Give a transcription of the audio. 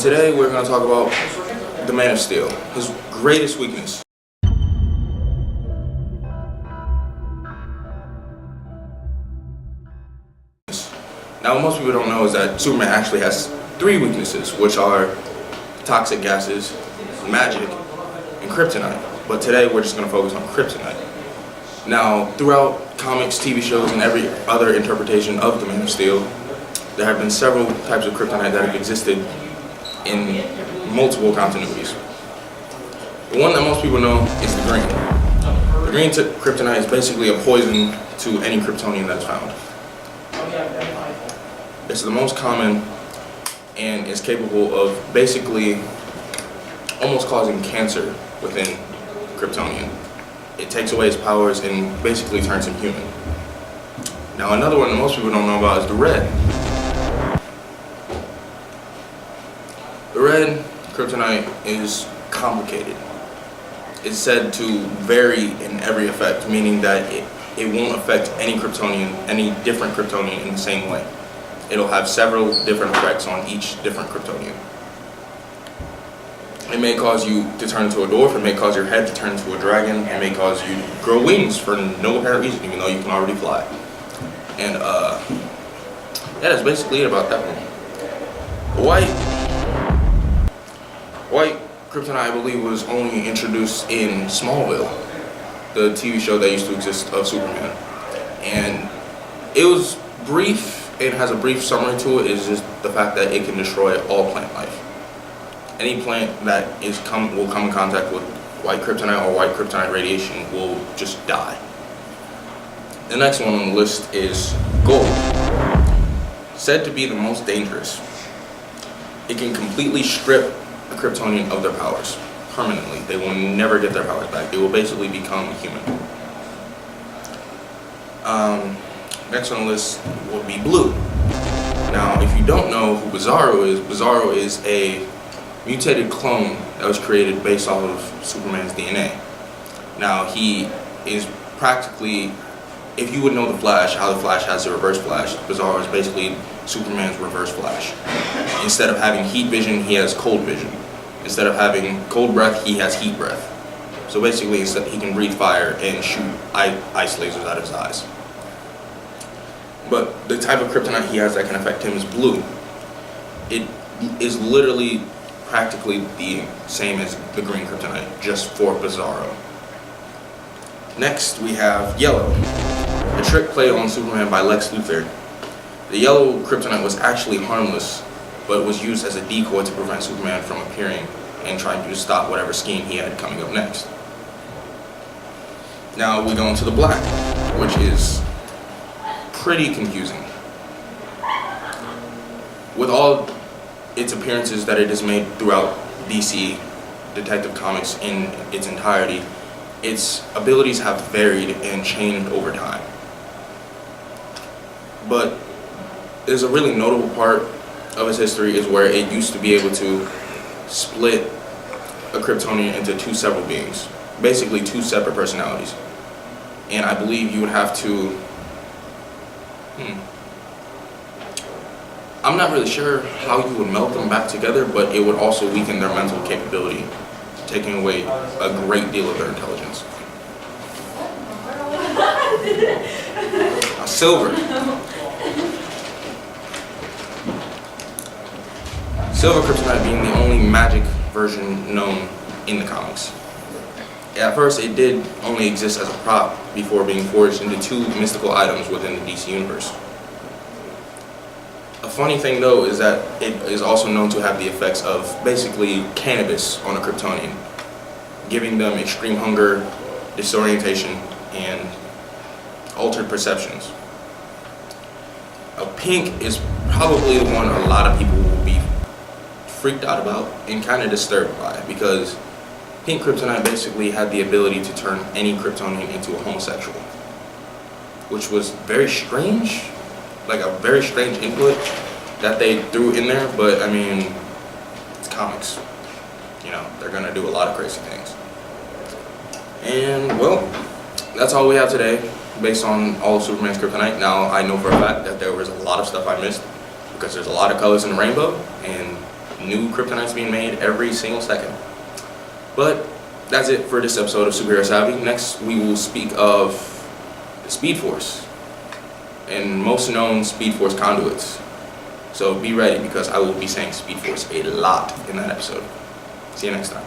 Today we're going to talk about the Man of Steel, his greatest weakness. Now, what most people don't know is that Superman actually has 3 weaknesses, which are toxic gases, magic, and kryptonite. But today we're just going to focus on kryptonite. Now, throughout comics, TV shows, and every other interpretation of the Man of Steel, there have been several types of kryptonite that have existed in multiple continuities. The one that most people know is the green. The green kryptonite is basically a poison to any Kryptonian that's found. It's the most common and is capable of basically almost causing cancer within Kryptonian. It takes away his powers and basically turns him human. Now, another one that most people don't know about is the red. The red kryptonite is complicated. It's said to vary in every effect, meaning that it won't affect any Kryptonian, any different Kryptonian in the same way. It'll have several different effects on each different Kryptonian. It may cause you to turn into a dwarf, it may cause your head to turn into a dragon, it may cause you to grow wings for no apparent reason, even though you can already fly. And yeah, that's basically it about that one. White kryptonite, I believe, was only introduced in Smallville, the TV show that used to exist of Superman. And it was brief. It has a brief summary to it. Is just the fact that it can destroy all plant life. Any plant that will come in contact with white kryptonite or white kryptonite radiation will just die. The next one on the list is gold. Said to be the most dangerous. It can completely strip a Kryptonian of their powers permanently. They will never get their powers back. They will basically become human. Next on the list will be blue. Now, if you don't know who Bizarro is a mutated clone that was created based off of Superman's DNA. Now, he is practically, if you would know the Flash, how the Flash has the reverse Flash, Bizarro is basically Superman's reverse Flash. Instead of having heat vision, he has cold vision. Instead of having cold breath, he has heat breath. So basically, he can breathe fire and shoot ice lasers out of his eyes. But the type of kryptonite he has that can affect him is blue. It is literally practically the same as the green kryptonite, just for Bizarro. Next, we have yellow. A trick played on Superman by Lex Luthor. The yellow kryptonite was actually harmless, but was used as a decoy to prevent Superman from appearing and trying to stop whatever scheme he had coming up next. Now we go into the black, which is pretty confusing. With all its appearances that it has made throughout DC Detective Comics in its entirety, its abilities have varied and changed over time. But there's a really notable part of its history is where it used to be able to split a Kryptonian into 2 separate beings, basically 2 separate personalities. And I believe you would have to I'm not really sure how you would melt them back together, but it would also weaken their mental capability, taking away a great deal of their intelligence. Silver. Silver kryptonite being the only magic version known in the comics. At first, it did only exist as a prop before being forged into 2 mystical items within the DC universe. A funny thing, though, is that it is also known to have the effects of basically cannabis on a Kryptonian, giving them extreme hunger, disorientation, and altered perceptions. Pink is probably the one a lot of people will be freaked out about and kind of disturbed by, because pink kryptonite basically had the ability to turn any Kryptonian into a homosexual, which was very strange, like a very strange input that they threw in there. But I mean, it's comics, you know, they're gonna do a lot of crazy things. And well, that's all we have today based on all of Superman's kryptonite. Now, I know for a fact that there was a lot of stuff I missed because there's a lot of colors in the rainbow, and new kryptonites being made every single second. But that's it for this episode of Superhero Savvy. Next, we will speak of the Speed Force and most known Speed Force conduits. So be ready, because I will be saying Speed Force a lot in that episode. See you next time.